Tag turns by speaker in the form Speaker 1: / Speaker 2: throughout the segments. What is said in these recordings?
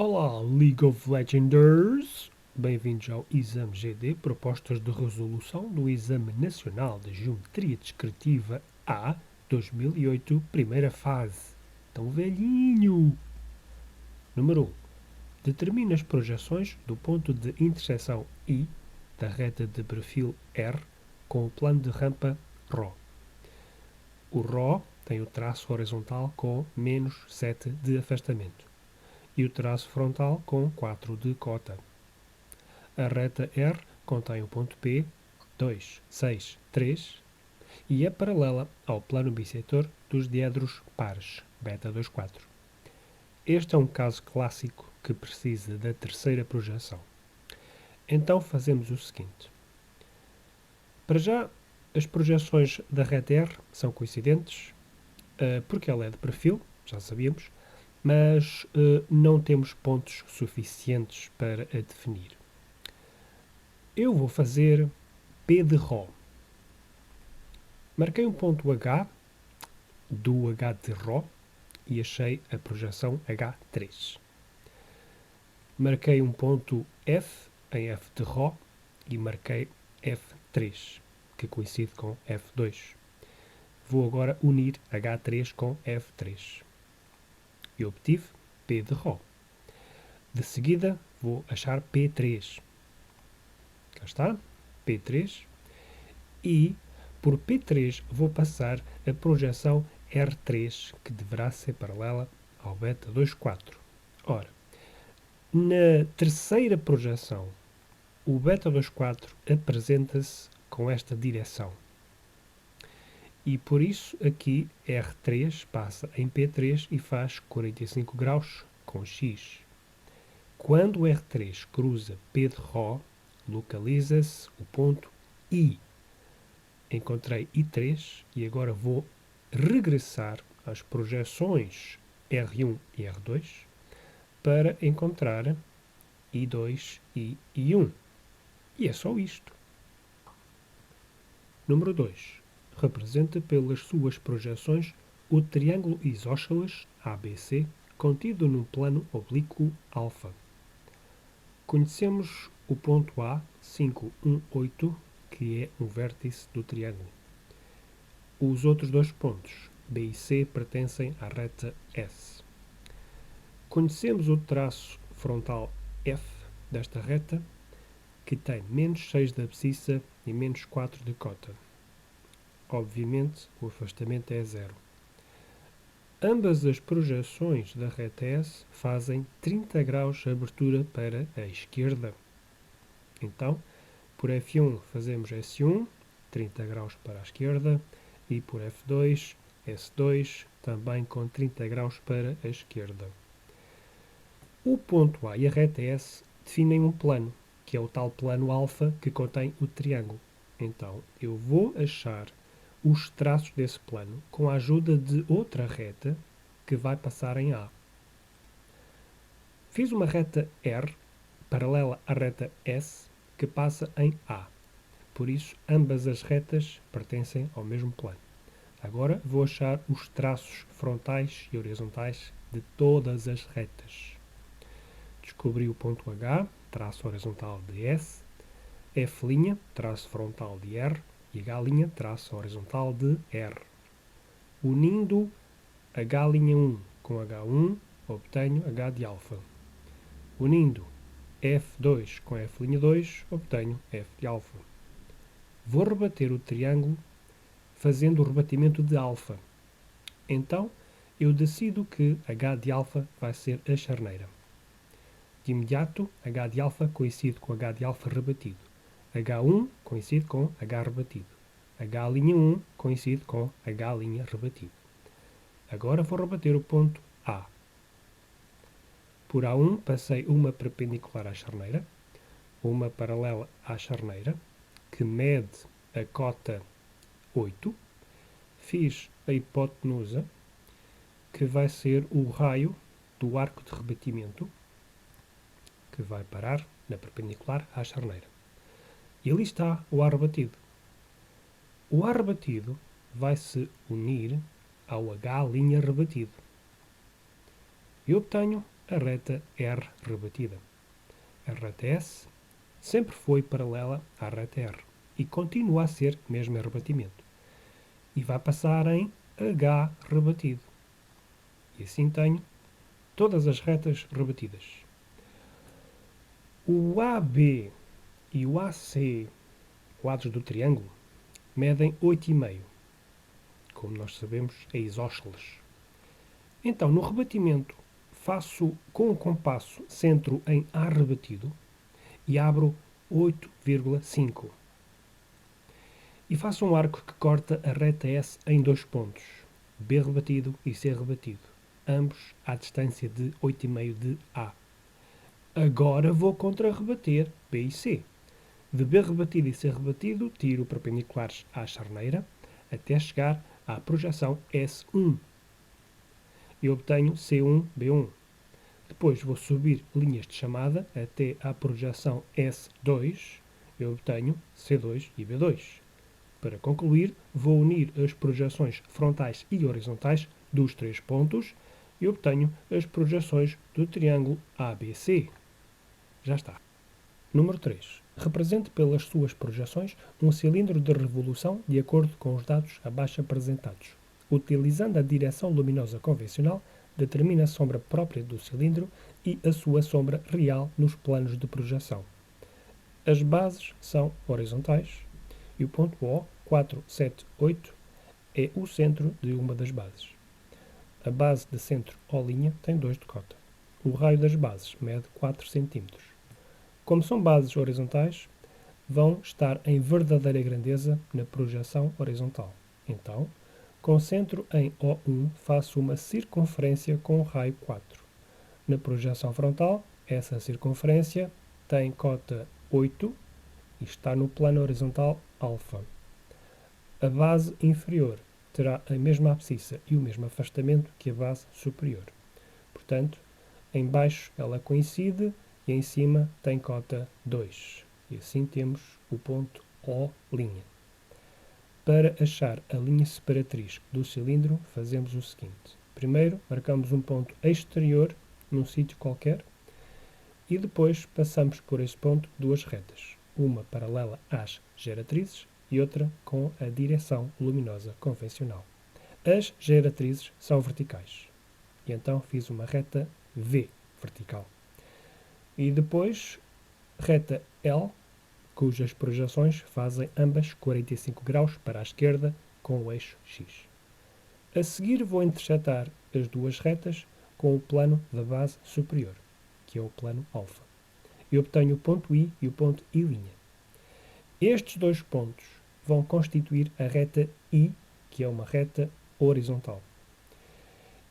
Speaker 1: Olá, League of Legenders! Bem-vindos ao Exame GD, propostas de resolução do Exame Nacional de Geometria Descritiva A 2008, primeira fase. Tão velhinho! Número 1. Determina as projeções do ponto de interseção I da reta de perfil R com o plano de rampa ρ. O ρ tem o traço horizontal com menos 7 de afastamento e o traço frontal com 4 de cota. A reta R contém o ponto P, 2, 6, 3 e é paralela ao plano bissetor dos diedros pares, beta 2, 4. Este é um caso clássico que precisa da terceira projeção. Então fazemos o seguinte. Para já, as projeções da reta R são coincidentes, porque ela é de perfil, já sabíamos, mas não temos pontos suficientes para a definir. Eu vou fazer P de ρ. Marquei um ponto H do H de ρ e achei a projeção H3. Marquei um ponto F em F de ρ e marquei F3, que coincide com F2. Vou agora unir H3 com F3 e obtive P de ρ. De seguida, vou achar P3. Cá está, P3. E, por P3, vou passar a projeção R3, que deverá ser paralela ao beta 2, 4. Ora, na terceira projeção, o beta 2, 4 apresenta-se com esta direção. E por isso aqui R3 passa em P3 e faz 45 graus com X. Quando R3 cruza P de ρ, localiza-se o ponto I. Encontrei I3 e agora vou regressar às projeções R1 e R2 para encontrar I2 e I1. E é só isto. Número 2. Representa pelas suas projeções o triângulo isósceles ABC contido num plano oblíquo alfa. Conhecemos o ponto A, 5, 1, 8, que é um vértice do triângulo. Os outros dois pontos, B e C, pertencem à reta S. Conhecemos o traço frontal F desta reta, que tem menos 6 de abscissa e menos 4 de cota. Obviamente, o afastamento é zero. Ambas as projeções da reta S fazem 30 graus de abertura para a esquerda. Então, por F1 fazemos S1, 30 graus para a esquerda, e por F2, S2, também com 30 graus para a esquerda. O ponto A e a reta S definem um plano, que é o tal plano alfa que contém o triângulo. Então, eu vou achar os traços desse plano com a ajuda de outra reta que vai passar em A. Fiz uma reta R paralela à reta S que passa em A. Por isso, ambas as retas pertencem ao mesmo plano. Agora vou achar os traços frontais e horizontais de todas as retas. Descobri o ponto H, traço horizontal de S, F', traço frontal de R, e H', traço horizontal de R. Unindo H'1 com H1, obtenho H de alfa. Unindo F2 com F'2, obtenho F de alfa. Vou rebater o triângulo fazendo o rebatimento de alfa. Então, eu decido que H de alfa vai ser a charneira. De imediato, H de alfa coincide com H de alfa rebatido. H1 coincide com H rebatido. H'1 coincide com H' rebatido. Agora vou rebater o ponto A. Por A1 passei uma perpendicular à charneira, uma paralela à charneira, que mede a cota 8. Fiz a hipotenusa, que vai ser o raio do arco de rebatimento, que vai parar na perpendicular à charneira. E ali está o ar rebatido. O ar rebatido vai se unir ao H' rebatido. E obtenho a reta R rebatida. A reta S sempre foi paralela à reta R e continua a ser mesmo em rebatimento. E vai passar em H rebatido. E assim tenho todas as retas rebatidas. O AB e o AC, lados do triângulo, medem 8,5. Como nós sabemos, é isósceles. Então, no rebatimento, faço com o compasso centro em A rebatido e abro 8,5. E faço um arco que corta a reta S em 2 pontos, B rebatido e C rebatido, ambos à distância de 8,5 de A. Agora vou contra-rebater B e C. De B rebatido e C rebatido, tiro perpendiculares à charneira até chegar à projeção S1. E obtenho C1, B1. Depois vou subir linhas de chamada até à projeção S2 e obtenho C2 e B2. Para concluir, vou unir as projeções frontais e horizontais dos 3 pontos e obtenho as projeções do triângulo ABC. Já está. Número 3. Represente pelas suas projeções um cilindro de revolução de acordo com os dados abaixo apresentados. Utilizando a direção luminosa convencional, determine a sombra própria do cilindro e a sua sombra real nos planos de projeção. As bases são horizontais e o ponto O, 4, 7, 8, é o centro de uma das bases. A base de centro O' tem 2 de cota. O raio das bases mede 4 cm. Como são bases horizontais, vão estar em verdadeira grandeza na projeção horizontal. Então, concentro em O1, faço uma circunferência com raio 4. Na projeção frontal, essa circunferência tem cota 8 e está no plano horizontal alfa. A base inferior terá a mesma abscissa e o mesmo afastamento que a base superior. Portanto, em baixo ela coincide e em cima tem cota 2. E assim temos o ponto O'. Para achar a linha separatriz do cilindro, fazemos o seguinte. Primeiro, marcamos um ponto exterior num sítio qualquer e depois passamos por esse ponto 2 retas, uma paralela às geratrizes e outra com a direção luminosa convencional. As geratrizes são verticais e então fiz uma reta V vertical. E depois reta L, cujas projeções fazem ambas 45 graus para a esquerda com o eixo X. A seguir vou intersetar as duas retas com o plano da base superior, que é o plano alfa, e obtenho o ponto I e o ponto I'. Estes dois pontos vão constituir a reta I, que é uma reta horizontal.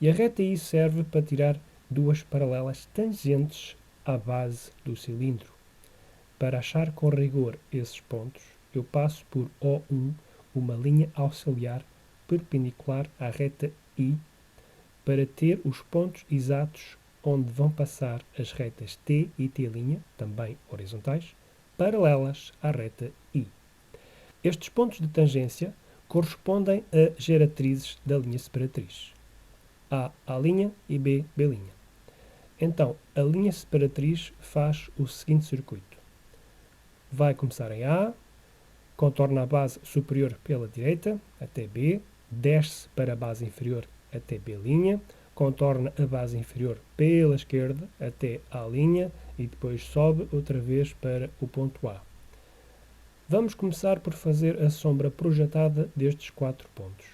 Speaker 1: E a reta I serve para tirar duas paralelas tangentes à base do cilindro. Para achar com rigor esses pontos, eu passo por O1 uma linha auxiliar perpendicular à reta I para ter os pontos exatos onde vão passar as retas T e T', também horizontais, paralelas à reta I. Estes pontos de tangência correspondem a geratrizes da linha separatriz. A' e B'. Então, a linha separatriz faz o seguinte circuito. Vai começar em A, contorna a base superior pela direita até B, desce para a base inferior até B', contorna a base inferior pela esquerda até A' e depois sobe outra vez para o ponto A. Vamos começar por fazer a sombra projetada destes 4 pontos.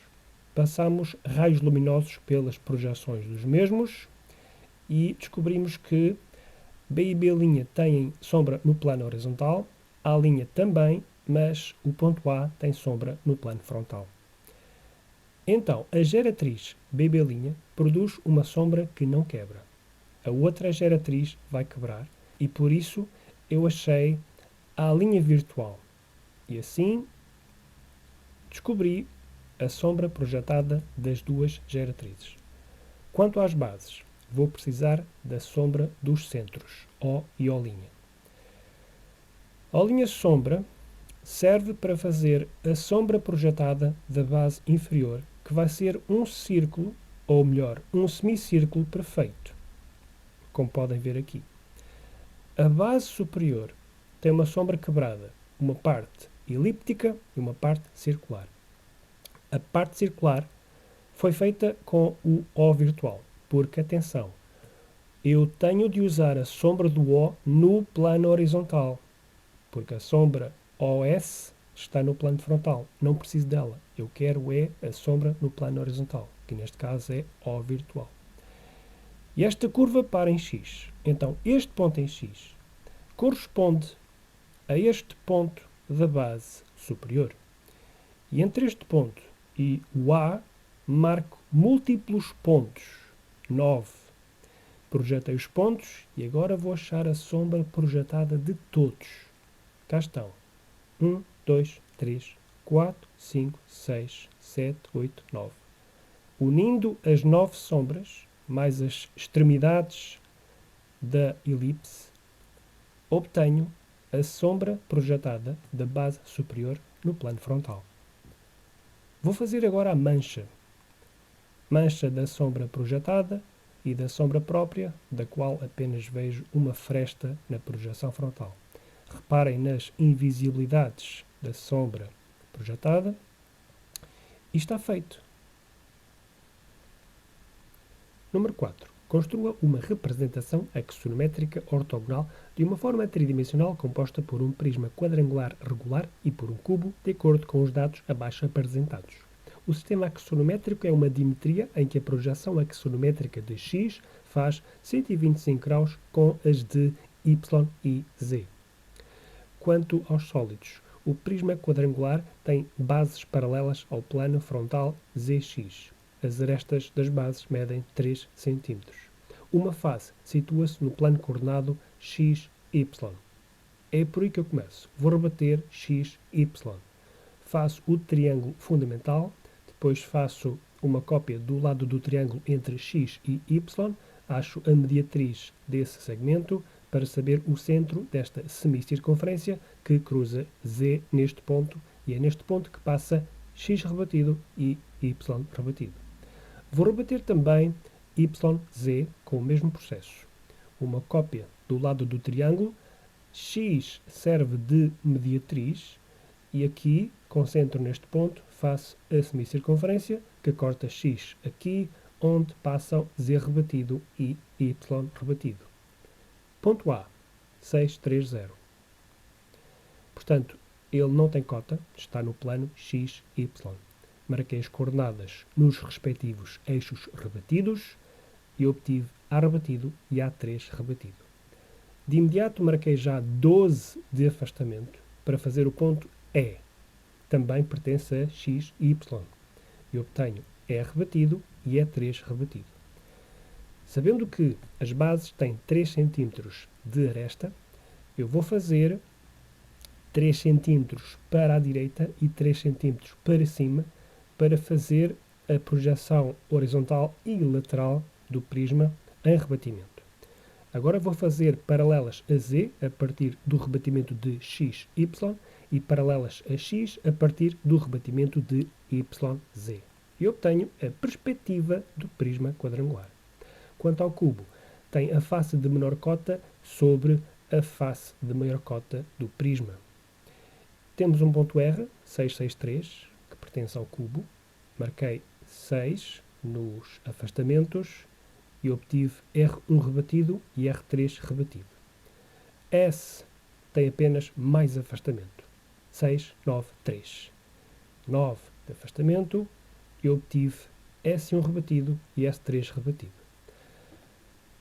Speaker 1: Passamos raios luminosos pelas projeções dos mesmos e descobrimos que B e B' têm sombra no plano horizontal, A' também, mas o ponto A tem sombra no plano frontal. Então, a geratriz BB' produz uma sombra que não quebra. A outra geratriz vai quebrar e por isso eu achei a linha virtual. E assim descobri a sombra projetada das duas geratrizes. Quanto às bases, vou precisar da sombra dos centros, O e O'. A sombra serve para fazer a sombra projetada da base inferior, que vai ser um círculo, ou melhor, um semicírculo perfeito. como podem ver aqui. A base superior tem uma sombra quebrada, uma parte elíptica e uma parte circular. A parte circular foi feita com o O virtual, porque, atenção, eu tenho de usar a sombra do O no plano horizontal, porque a sombra OS está no plano frontal, não preciso dela. Eu quero a sombra no plano horizontal, que neste caso é O virtual. E esta curva para em X. Então, este ponto em X corresponde a este ponto da base superior. E entre este ponto e o A, marco múltiplos pontos. 9. Projetei os pontos e agora vou achar a sombra projetada de todos. Cá estão. 1, 2, 3, 4, 5, 6, 7, 8, 9. Unindo as 9 sombras, mais as extremidades da elipse, obtenho a sombra projetada da base superior no plano frontal. Vou fazer agora a mancha. Mancha da sombra projetada e da sombra própria, da qual apenas vejo uma fresta na projeção frontal. Reparem nas invisibilidades da sombra projetada e está feito. Número 4. Construa uma representação axonométrica ortogonal de uma forma tridimensional composta por um prisma quadrangular regular e por um cubo, de acordo com os dados abaixo apresentados. O sistema axonométrico é uma dimetria em que a projeção axonométrica de x faz 125 graus com as de y e z. Quanto aos sólidos, o prisma quadrangular tem bases paralelas ao plano frontal zx. As arestas das bases medem 3 cm. Uma face situa-se no plano coordenado xy. É por aí que eu começo. Vou rebater xy. Faço o triângulo fundamental, depois faço uma cópia do lado do triângulo entre x e y, acho a mediatriz desse segmento para saber o centro desta semicircunferência que cruza z neste ponto, e é neste ponto que passa x rebatido e y rebatido. Vou rebater também YZ com o mesmo processo. Uma cópia do lado do triângulo, x serve de mediatriz e aqui concentro neste ponto, faço a semicircunferência que corta x aqui, onde passam z rebatido e y rebatido. Ponto A, 630. Portanto, ele não tem cota, está no plano x, y. Marquei as coordenadas nos respectivos eixos rebatidos e obtive A rebatido e A3 rebatido. De imediato marquei já 12 de afastamento para fazer o ponto E. Também pertence a x e y. E obtenho E rebatido e E3 rebatido. Sabendo que as bases têm 3 cm de aresta, eu vou fazer 3 cm para a direita e 3 cm para cima para fazer a projeção horizontal e lateral do prisma em rebatimento. Agora vou fazer paralelas a Z a partir do rebatimento de XY e paralelas a X a partir do rebatimento de YZ. E obtenho a perspectiva do prisma quadrangular. Quanto ao cubo, tem a face de menor cota sobre a face de maior cota do prisma. Temos um ponto R, 663, que pertence ao cubo. Marquei 6 nos afastamentos e obtive R1 rebatido e R3 rebatido. S tem apenas mais afastamento. 6, 9, 3. 9 de afastamento e obtive S1 rebatido e S3 rebatido.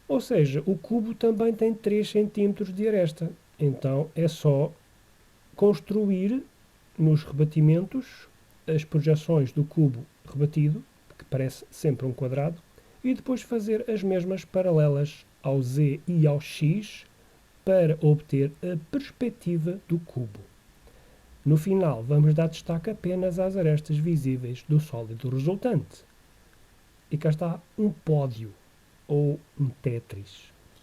Speaker 1: Ou seja, o cubo também tem 3 cm de aresta. Então é só construir nos rebatimentos as projeções do cubo rebatido, que parece sempre um quadrado, e depois fazer as mesmas paralelas ao Z e ao X para obter a perspectiva do cubo. No final, vamos dar destaque apenas às arestas visíveis do sólido resultante. E cá está um pódio, ou um Tetris.